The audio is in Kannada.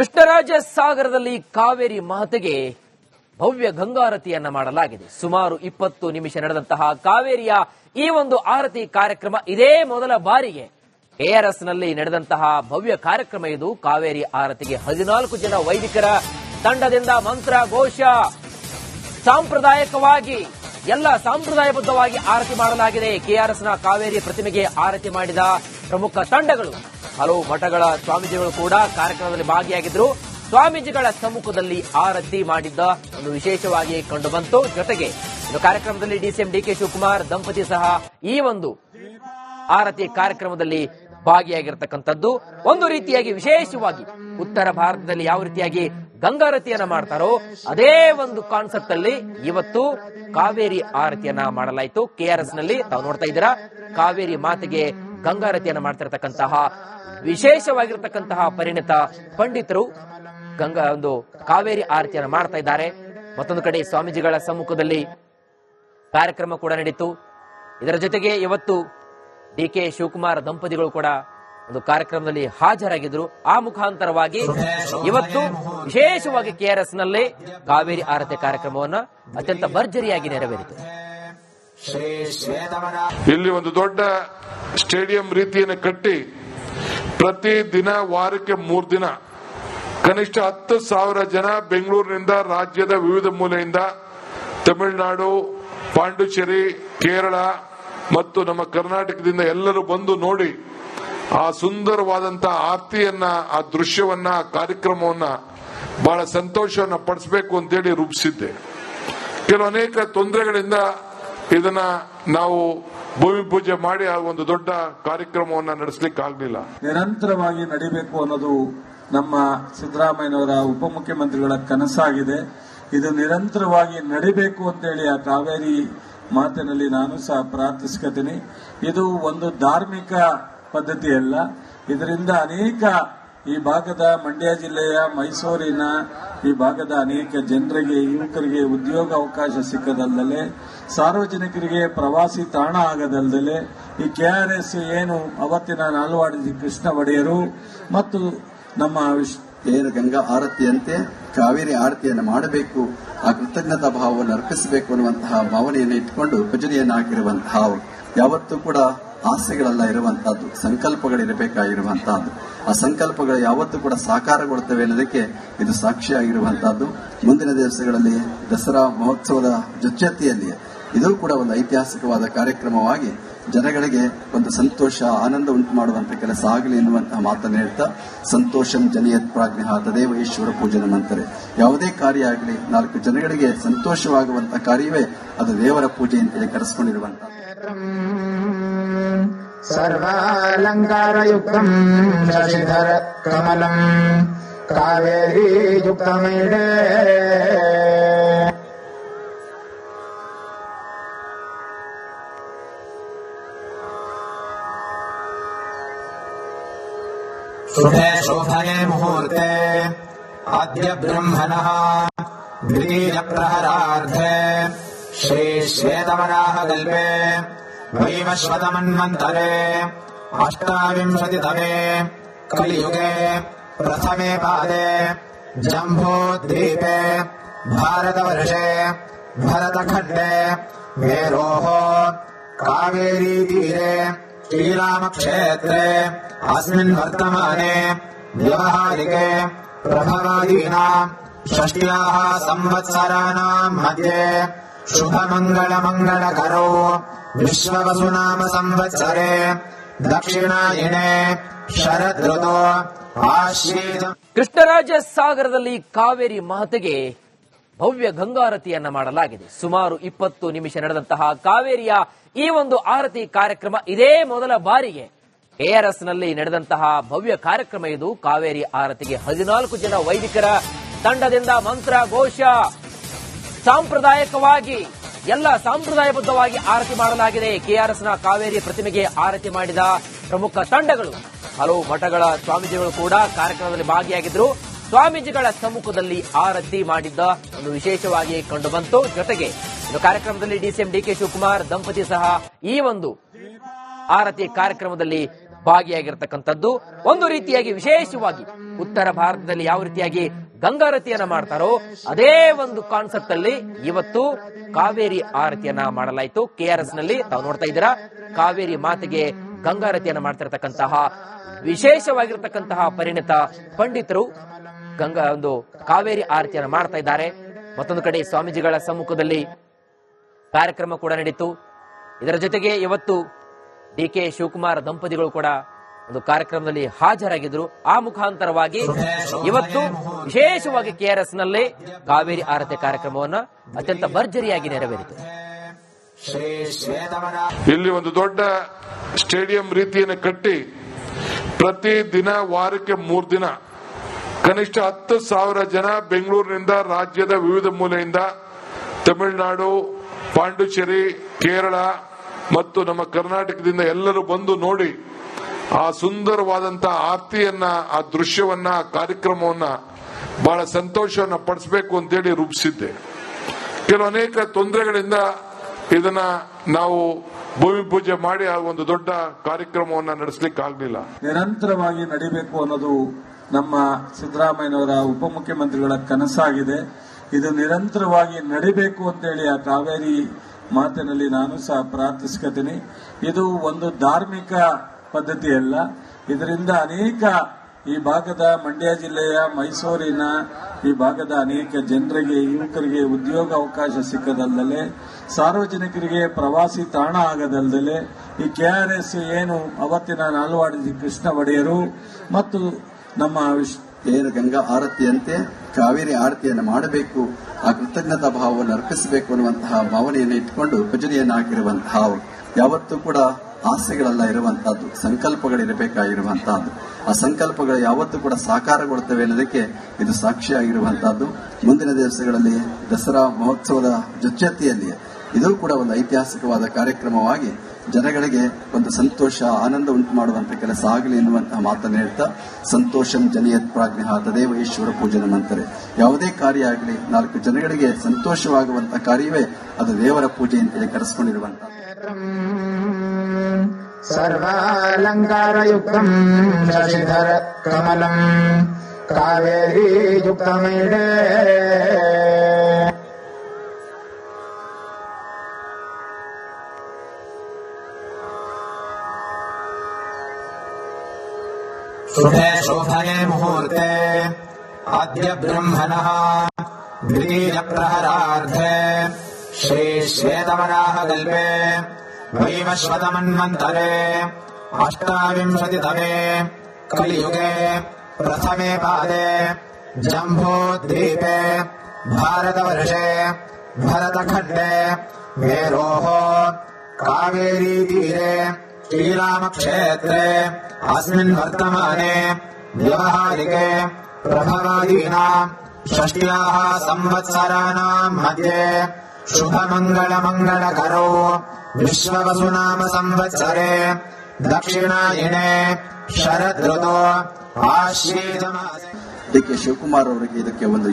ಕೃಷ್ಣರಾಜ ಸಾಗರದಲ್ಲಿ ಕಾವೇರಿ ಮಾತೆಗೆ ಭವ್ಯ ಗಂಗಾರತಿಯನ್ನ ಮಾಡಲಾಗಿದೆ. ಸುಮಾರು 20 ನಿಮಿಷ ನಡೆದಂತಹ ಕಾವೇರಿಯ ಈ ಒಂದು ಆರತಿ ಕಾರ್ಯಕ್ರಮ ಇದೇ ಮೊದಲ ಬಾರಿಗೆ ಕೆಆರ್ಎಸ್ ನಲ್ಲಿ ನಡೆದಂತಹ ಭವ್ಯ ಕಾರ್ಯಕ್ರಮ ಇದು. ಕಾವೇರಿ ಆರತಿಗೆ 14 ಜನ ವೈದಿಕರ ತಂಡದಿಂದ ಮಂತ್ರ ಘೋಷ ಸಾಂಪ್ರದಾಯಿಕವಾಗಿ ಎಲ್ಲ ಸಾಂಪ್ರದಾಯಬದ್ಧವಾಗಿ ಆರತಿ ಮಾಡಲಾಗಿದೆ. ಕೆಆರ್ಎಸ್ ನ ಕಾವೇರಿ ಪ್ರತಿಮೆಗೆ ಆರತಿ ಮಾಡಿದ ಪ್ರಮುಖ ತಂಡಗಳು, ಹಲವು ಮಠಗಳ ಸ್ವಾಮೀಜಿಗಳು ಕೂಡ ಕಾರ್ಯಕ್ರಮದಲ್ಲಿ ಭಾಗಿಯಾಗಿದ್ದರು. ಸ್ವಾಮೀಜಿಗಳ ಸಮ್ಮುಖದಲ್ಲಿ ಆರತಿ ಮಾಡಿದ್ದ ಒಂದು ವಿಶೇಷವಾಗಿ ಕಂಡುಬಂತು. ಜೊತೆಗೆ ಕಾರ್ಯಕ್ರಮದಲ್ಲಿ ಡಿಸಿಎಂ ಡಿಕೆ ಶಿವಕುಮಾರ್ ದಂಪತಿ ಸಹ ಈ ಒಂದು ಆರತಿ ಕಾರ್ಯಕ್ರಮದಲ್ಲಿ ಭಾಗಿಯಾಗಿರತಕ್ಕಂಥದ್ದು. ಒಂದು ರೀತಿಯಾಗಿ ವಿಶೇಷವಾಗಿ ಉತ್ತರ ಭಾರತದಲ್ಲಿ ಯಾವ ರೀತಿಯಾಗಿ ಗಂಗಾರತಿಯನ್ನ ಮಾಡ್ತಾರೋ ಅದೇ ಒಂದು ಕಾನ್ಸೆಪ್ಟ್ ಅಲ್ಲಿ ಇವತ್ತು ಕಾವೇರಿ ಆರತಿಯನ್ನ ಮಾಡಲಾಯಿತು. ಕೆಆರ್ಎಸ್ ನಲ್ಲಿ ತಾವು ನೋಡ್ತಾ ಇದ್ದೀರಾ, ಕಾವೇರಿ ಮಾತೆಗೆ ಗಂಗಾರತಿಯನ್ನ ಮಾಡ್ತಿರತಕ್ಕಂತಹ ವಿಶೇಷವಾಗಿರತಕ್ಕಂತಹ ಪರಿಣಿತ ಪಂಡಿತರು ಒಂದು ಕಾವೇರಿ ಆರತಿಯನ್ನು ಮಾಡ್ತಾ ಇದ್ದಾರೆ. ಮತ್ತೊಂದು ಕಡೆ ಸ್ವಾಮೀಜಿಗಳ ಸಮ್ಮುಖದಲ್ಲಿ ಕಾರ್ಯಕ್ರಮ ಕೂಡ ನಡೀತು. ಇದರ ಜೊತೆಗೆ ಇವತ್ತು ಡಿಕೆ ಶಿವಕುಮಾರ್ ದಂಪತಿಗಳು ಕೂಡ ಒಂದು ಕಾರ್ಯಕ್ರಮದಲ್ಲಿ ಹಾಜರಾಗಿದ್ರು. ಆ ಮುಖಾಂತರವಾಗಿ ಇವತ್ತು ವಿಶೇಷವಾಗಿ ಕೆಆರ್ಎಸ್ ನಲ್ಲಿ ಕಾವೇರಿ ಆರತಿ ಕಾರ್ಯಕ್ರಮವನ್ನು ಅತ್ಯಂತ ಭರ್ಜರಿಯಾಗಿ ನೆರವೇರಿತು. ಇಲ್ಲಿ ಒಂದು ದೊಡ್ಡ ಸ್ಟೇಡಿಯಂ ರೀತಿಯನ್ನು ಕಟ್ಟಿ ಪ್ರತಿ ದಿನ ವಾರಕ್ಕೆ 3 ದಿನ ಕನಿಷ್ಠ 10,000 ಜನ ಬೆಂಗಳೂರಿನಿಂದ ರಾಜ್ಯದ ವಿವಿಧ ಮೂಲೆಯಿಂದ ತಮಿಳುನಾಡು, ಪಾಂಡಿಚೇರಿ, ಕೇರಳ ಮತ್ತು ನಮ್ಮ ಕರ್ನಾಟಕದಿಂದ ಎಲ್ಲರೂ ಬಂದು ನೋಡಿ ಆ ಸುಂದರವಾದಂತಹ ಆರತಿಯನ್ನ, ಆ ದೃಶ್ಯವನ್ನ, ಆ ಕಾರ್ಯಕ್ರಮವನ್ನ ಬಹಳ ಸಂತೋಷವನ್ನ ಪಡಿಸಬೇಕು ಅಂತೇಳಿ ರೂಪಿಸಿದ್ದೆ. ಅನೇಕ ತೊಂದರೆಗಳಿಂದ ಇದನ್ನ ನಾವು ಭೂಮಿ ಪೂಜೆ ಮಾಡಿ ಆ ಒಂದು ದೊಡ್ಡ ಕಾರ್ಯಕ್ರಮವನ್ನ ನಡೆಸಲಿಕ್ಕೆ ಆಗಲಿಲ್ಲ. ನಿರಂತರವಾಗಿ ನಡೀಬೇಕು ಅನ್ನೋದು ನಮ್ಮ ಸಿದ್ದರಾಮಯ್ಯನವರ ಉಪಮುಖ್ಯಮಂತ್ರಿಗಳ ಕನಸಾಗಿದೆ. ಇದು ನಿರಂತರವಾಗಿ ನಡಿಬೇಕು ಅಂತೇಳಿ ಆ ಕಾವೇರಿ ಮಾತಿನಲ್ಲಿ ನಾನು ಸಹ ಪ್ರಾರ್ಥಿಸ್ಕೊತೀನಿ. ಇದು ಒಂದು ಧಾರ್ಮಿಕ ಪದ್ಧತಿ ಅಲ್ಲ. ಇದರಿಂದ ಅನೇಕ ಈ ಭಾಗದ ಮಂಡ್ಯ ಜಿಲ್ಲೆಯ, ಮೈಸೂರಿನ ಈ ಭಾಗದ ಅನೇಕ ಜನರಿಗೆ, ಯುವಕರಿಗೆ ಉದ್ಯೋಗ ಅವಕಾಶ ಸಿಕ್ಕದಲ್ಲದೆ, ಸಾರ್ವಜನಿಕರಿಗೆ ಪ್ರವಾಸಿ ತಾಣ ಆಗದಲ್ಲದೆ, ಈ ಕೆಆರ್ಎಸ್ ಏನು ಅವತ್ತಿನ ನಾಲ್ವಾಡಿ ಕೃಷ್ಣ ಒಡೆಯರು ಮತ್ತು ನಮ್ಮ ಏನು ಗಂಗಾ ಆರತಿಯಂತೆ ಕಾವೇರಿ ಆರತಿಯನ್ನು ಮಾಡಬೇಕು, ಆ ಕೃತಜ್ಞತಾ ಭಾವವನ್ನು ಅರ್ಪಿಸಬೇಕು ಅನ್ನುವಂತಹ ಭಾವನೆಯನ್ನು ಇಟ್ಟುಕೊಂಡು ಭಜನೆಯನ್ನು ಹಾಕಿರುವಂತಹ ಯಾವತ್ತೂ ಕೂಡ ಆಸೆಗಳೆಲ್ಲ ಇರುವಂತಹದ್ದು, ಸಂಕಲ್ಪಗಳಿರಬೇಕಾಗಿರುವಂತಹದ್ದು. ಆ ಸಂಕಲ್ಪಗಳು ಯಾವತ್ತೂ ಕೂಡ ಸಾಕಾರಗೊಳ್ಳುತ್ತವೆ ಅನ್ನೋದಕ್ಕೆ ಇದು ಸಾಕ್ಷಿಯಾಗಿರುವಂತಹದ್ದು. ಮುಂದಿನ ದಿವಸಗಳಲ್ಲಿ ದಸರಾ ಮಹೋತ್ಸವದ ಜೊತೆಯಲ್ಲಿ ಇದು ಕೂಡ ಒಂದು ಐತಿಹಾಸಿಕವಾದ ಕಾರ್ಯಕ್ರಮವಾಗಿ ಜನಗಳಿಗೆ ಒಂದು ಸಂತೋಷ, ಆನಂದ ಉಂಟು ಮಾಡುವಂತಹ ಕೆಲಸ ಆಗಲಿ ಎನ್ನುವಂತಹ ಮಾತನ್ನು ಹೇಳ್ತಾ, ಸಂತೋಷಂ ಜನಯತ್ ಪ್ರಾಜ್ಞ ತದೇವ ಈಶ್ವರ ಪೂಜನ ಅಂತಾರೆ. ಯಾವುದೇ ಕಾರ್ಯ ಆಗಲಿ 4 ಜನಗಳಿಗೆ ಸಂತೋಷವಾಗುವಂತಹ ಕಾರ್ಯವೇ ಅದು ದೇವರ ಪೂಜೆ ಅಂತೇಳಿ ಕರೆಸ್ಕೊಂಡಿರುವಂತಹ. ಸರ್ವಾಲಂಕಾರಯುಕ್ತಂ ಶಶಿಧರ ಕಮಲಂ ಕಾವೇರಿ ಯುಕ್ತಮೇಡೆ ಶುಭೆ ಶೋಭನೆ ಮುಹೂರ್ತೆ ಆದ್ಯ ಬ್ರಹ್ಮಣಃ ದ್ವಿತೀಯ ಪ್ರಹರಾರ್ಧೆ ಶ್ರೀ ಶ್ವೇತವರಾಹ ಕಲ್ಪೆ ವೈವಸ್ವತಮನ್ವಂತರೆ ಅಷ್ಟಾವಿಂಶತಿತಮೇ ಕಲಿಯುಗೆ ಪ್ರಥಮೇ ಪಾದೆ ಜಂಬೂದ್ವೀಪೆ ಭಾರತವರ್ಷೆ ಭರತಖಂಡೆ ಮೇರೋಃ ಕಾವೇರಿ ತೀರೆ ಶ್ರೀರಾಮಕ್ಷೇತ್ರೆ ಅಸ್ಮಿನ್ ವರ್ತಮಾನೆ ವ್ಯವಹಾರಿಕೆ ಪ್ರಭವಾದೀನಾಂ ಷಷ್ಟ್ಯಾಃ ಸಂವತ್ಸರಾಣಾಂ ಮಧ್ಯೆ ಶುಭಮಂಗಳಮಂಗಳಕರೋ ವಿಶ್ವವಸುನಾಮ ಸಂವತ್ಸರೆ ದಕ್ಷಿಣಾಯನೆ ಶರದೃತೋ ಆಶ್ರೀತ. ಕೃಷ್ಣರಾಜ ಸಾಗರದಲ್ಲಿ ಕಾವೇರಿ ಮಾತೆಗೆ ಭವ್ಯ ಗಂಗಾರತಿಯನ್ನ ಮಾಡಲಾಗಿದೆ. ಸುಮಾರು 20 ನಿಮಿಷ ನಡೆದಂತಹ ಕಾವೇರಿಯ ಈ ಒಂದು ಆರತಿ ಕಾರ್ಯಕ್ರಮ ಇದೇ ಮೊದಲ ಬಾರಿಗೆ ಕೆಆರ್ಎಸ್ ನಲ್ಲಿ ನಡೆದಂತಹ ಭವ್ಯ ಕಾರ್ಯಕ್ರಮ ಇದು. ಕಾವೇರಿ ಆರತಿಗೆ 14 ಜನ ವೈದಿಕರ ತಂಡದಿಂದ ಮಂತ್ರ ಘೋಷ ಸಾಂಪ್ರದಾಯಿಕವಾಗಿ ಎಲ್ಲ ಸಾಂಪ್ರದಾಯಬದ್ಧವಾಗಿ ಆರತಿ ಮಾಡಲಾಗಿದೆ. ಕೆಆರ್ಎಸ್ ನ ಕಾವೇರಿ ಪ್ರತಿಮೆಗೆ ಆರತಿ ಮಾಡಿದ ಪ್ರಮುಖ ತಂಡಗಳು, ಹಲವು ಮಠಗಳ ಸ್ವಾಮೀಜಿಗಳು ಕೂಡ ಕಾರ್ಯಕ್ರಮದಲ್ಲಿ ಭಾಗಿಯಾಗಿದ್ದರು. ಸ್ವಾಮೀಜಿಗಳ ಸಮ್ಮುಖದಲ್ಲಿ ಆರತಿ ಮಾಡಿದ್ದ ಒಂದು ವಿಶೇಷವಾಗಿ ಕಂಡುಬಂತು. ಜೊತೆಗೆ ಕಾರ್ಯಕ್ರಮದಲ್ಲಿ ಡಿಸಿಎಂ ಡಿಕೆ ಶಿವಕುಮಾರ್ ದಂಪತಿ ಸಹ ಈ ಒಂದು ಆರತಿ ಕಾರ್ಯಕ್ರಮದಲ್ಲಿ ಭಾಗಿಯಾಗಿರ್ತಕ್ಕಂಥದ್ದು. ಒಂದು ರೀತಿಯಾಗಿ ವಿಶೇಷವಾಗಿ ಉತ್ತರ ಭಾರತದಲ್ಲಿ ಯಾವ ರೀತಿಯಾಗಿ ಗಂಗಾರತಿಯನ್ನ ಮಾಡ್ತಾರೋ ಅದೇ ಒಂದು ಕಾನ್ಸೆಪ್ಟ್ ಅಲ್ಲಿ ಇವತ್ತು ಕಾವೇರಿ ಆರತಿಯನ್ನ ಮಾಡಲಾಯಿತು. KRS ನಲ್ಲಿ ತಾವು ನೋಡ್ತಾ ಇದ್ದೀರಾ, ಕಾವೇರಿ ಮಾತೆಗೆ ಗಂಗಾರತಿಯನ್ನ ಮಾಡ್ತಿರತಕ್ಕಂತಹ ವಿಶೇಷವಾಗಿರ್ತಕ್ಕಂತಹ ಪರಿಣಿತ ಪಂಡಿತರು ಒಂದು ಕಾವೇರಿ ಆರತಿಯನ್ನ ಮಾಡ್ತಾ ಇದ್ದಾರೆ. ಮತ್ತೊಂದು ಕಡೆ ಸ್ವಾಮೀಜಿಗಳ ಸಮ್ಮುಖದಲ್ಲಿ ಕಾರ್ಯಕ್ರಮ ಕೂಡ ನಡೀತು. ಇದರ ಜೊತೆಗೆ ಇವತ್ತು DK ಶಿವಕುಮಾರ್ ದಂಪತಿಗಳು ಕೂಡ ಒಂದು ಕಾರ್ಯಕ್ರಮದಲ್ಲಿ ಹಾಜರಾಗಿದ್ರು. ಆ ಮುಖಾಂತರವಾಗಿ ಇವತ್ತು ವಿಶೇಷವಾಗಿ KRS ನಲ್ಲಿ ಕಾವೇರಿ ಆರತಿ ಕಾರ್ಯಕ್ರಮವನ್ನ ಅತ್ಯಂತ ಭರ್ಜರಿಯಾಗಿ ನೆರವೇರಿತು. ಇಲ್ಲಿ ಒಂದು ದೊಡ್ಡ ಸ್ಟೇಡಿಯಂ ರೀತಿಯನ್ನು ಕಟ್ಟಿ ಪ್ರತಿ ದಿನ ವಾರಕ್ಕೆ 3 ದಿನ ಕನಿಷ್ಠ 10,000 ಜನ ಬೆಂಗಳೂರಿನಿಂದ ರಾಜ್ಯದ ವಿವಿಧ ಮೂಲೆಯಿಂದ ತಮಿಳುನಾಡು, ಪಾಂಡಿಚೇರಿ, ಕೇರಳ ಮತ್ತು ನಮ್ಮ ಕರ್ನಾಟಕದಿಂದ ಎಲ್ಲರೂ ಬಂದು ನೋಡಿ ಆ ಸುಂದರವಾದಂತಹ ಆರತಿಯನ್ನ, ಆ ದೃಶ್ಯವನ್ನ, ಆ ಕಾರ್ಯಕ್ರಮವನ್ನ ಬಹಳ ಸಂತೋಷವನ್ನ ಪಡಿಸಬೇಕು ಅಂತೇಳಿ ರೂಪಿಸಿದ್ದೆ. ಕೆಲವು ಅನೇಕ ತೊಂದರೆಗಳಿಂದ ಇದನ್ನ ನಾವು ಭೂಮಿ ಪೂಜೆ ಮಾಡಿ ಆ ಒಂದು ದೊಡ್ಡ ಕಾರ್ಯಕ್ರಮವನ್ನ ನಡೆಸಲಿಕ್ಕೆ ಆಗಲಿಲ್ಲ. ನಿರಂತರವಾಗಿ ನಡಿಬೇಕು ಅನ್ನೋದು ನಮ್ಮ ಸಿದ್ದರಾಮಯ್ಯನವರ ಉಪಮುಖ್ಯಮಂತ್ರಿಗಳ ಕನಸಾಗಿದೆ. ಇದು ನಿರಂತರವಾಗಿ ನಡಿಬೇಕು ಅಂತೇಳಿ ಆ ಕಾವೇರಿ ಮಾತಿನಲ್ಲಿ ನಾನು ಸಹ ಪ್ರಾರ್ಥಿಸ್ಕೊತೀನಿ. ಇದು ಒಂದು ಧಾರ್ಮಿಕ ಪದ್ಧತಿಯಲ್ಲ. ಇದರಿಂದ ಅನೇಕ ಈ ಭಾಗದ ಮಂಡ್ಯ ಜಿಲ್ಲೆಯ, ಮೈಸೂರಿನ ಈ ಭಾಗದ ಅನೇಕ ಜನರಿಗೆ, ಯುವಕರಿಗೆ ಉದ್ಯೋಗ ಅವಕಾಶ ಸಿಕ್ಕದಲ್ಲದೆ, ಸಾರ್ವಜನಿಕರಿಗೆ ಪ್ರವಾಸಿ ತಾಣ ಆಗದಲ್ಲದೆ, ಈ KRS ಏನು ಅವತ್ತಿನ ನಾಲ್ವಾಡಿ ಕೃಷ್ಣ ಒಡೆಯರು ಮತ್ತು ನಮ್ಮ ಏನು ಗಂಗಾ ಆರತಿಯಂತೆ ಕಾವೇರಿ ಆರತಿಯನ್ನು ಮಾಡಬೇಕು, ಆ ಕೃತಜ್ಞತಾ ಭಾವವನ್ನು ಅರ್ಪಿಸಬೇಕು ಅನ್ನುವಂತಹ ಭಾವನೆಯನ್ನು ಇಟ್ಟುಕೊಂಡು ಭಜನೆಯನ್ನು ಹಾಕಿರುವಂತಹ ಯಾವತ್ತೂ ಕೂಡ ಆಸೆಗಳೆಲ್ಲ ಇರುವಂತಹದ್ದು, ಸಂಕಲ್ಪಗಳಿರಬೇಕಾಗಿರುವಂತಹದ್ದು. ಆ ಸಂಕಲ್ಪಗಳು ಯಾವತ್ತೂ ಕೂಡ ಸಾಕಾರಗೊಳ್ಳುತ್ತವೆ ಅನ್ನೋದಕ್ಕೆ ಇದು ಸಾಕ್ಷಿಯಾಗಿರುವಂತಹದ್ದು. ಮುಂದಿನ ದಿವಸಗಳಲ್ಲಿ ದಸರಾ ಮಹೋತ್ಸವದ ಜೊತೆಯಲ್ಲಿ ಇದು ಕೂಡ ಒಂದು ಐತಿಹಾಸಿಕವಾದ ಕಾರ್ಯಕ್ರಮವಾಗಿ ಜನಗಳಿಗೆ ಒಂದು ಸಂತೋಷ, ಆನಂದ ಉಂಟು ಮಾಡುವಂತಹ ಕೆಲಸ ಆಗಲಿ ಎನ್ನುವಂತಹ ಮಾತನ್ನು ಹೇಳ್ತಾ, ಸಂತೋಷಂ ಜನಯತ್ ಪ್ರಾಜ್ಞ ತದೇವ ಈಶ್ವರ ಪೂಜನ ಅಂತಾರೆ. ಯಾವುದೇ ಕಾರ್ಯ ಆಗಲಿ 4 ಜನಗಳಿಗೆ ಸಂತೋಷವಾಗುವಂತಹ ಕಾರ್ಯವೇ ಅದು ದೇವರ ಪೂಜೆ ಅಂತೇಳಿ ಕರೆಸ್ಕೊಂಡಿರುವಂತಹ. ಸರ್ವಾಲಂಕಾರಯುಕ್ತಂ ಶಶಿಧರ ಕಮಲಂ ಕಾವೇರಿ ಯುಕ್ತಮೇಡೆ ಶುಭೆ ಶೋಭನೆ ಮುಹೂರ್ತೆ ಅದ್ಯ ಬ್ರಹ್ಮಣಃ ದ್ವಿತೀಯ ಪ್ರಹರಾರ್ಧೆ ಶ್ರೀ ಶ್ವೇತವರಾಹ ಕಲ್ಪೆ ವೈವಸ್ವತಮನ್ವಂತರೆ ಅಷ್ಟಾವಿಂಶತಿತಮೇ ಕಲಿಯುಗೆ ಪ್ರಥಮೇ ಪಾದೆ ಜಂಬೂದ್ವೀಪೆ ಭಾರತವರ್ಷೆ ಭರತಖಂಡೆ ಮೇರೋಃ ಕಾವೇರಿ ತೀರೆ ಶ್ರೀರಾಮಕ್ಷೇತ್ರೆ अस्मिन् वर्तमाने व्यवहारिके प्रभवादीनां षष्ट्याः संवत्सराणां मध्ये शुभमङ्गलमङ्गलकरो विश्ववसुनाम संवत्सरे दक्षिणायने शरदृतो आश्वेजमासे. DK ಶಿವಕುಮಾರ್ ಅವರಿಗೆ ಇದಕ್ಕೆ ಒಂದು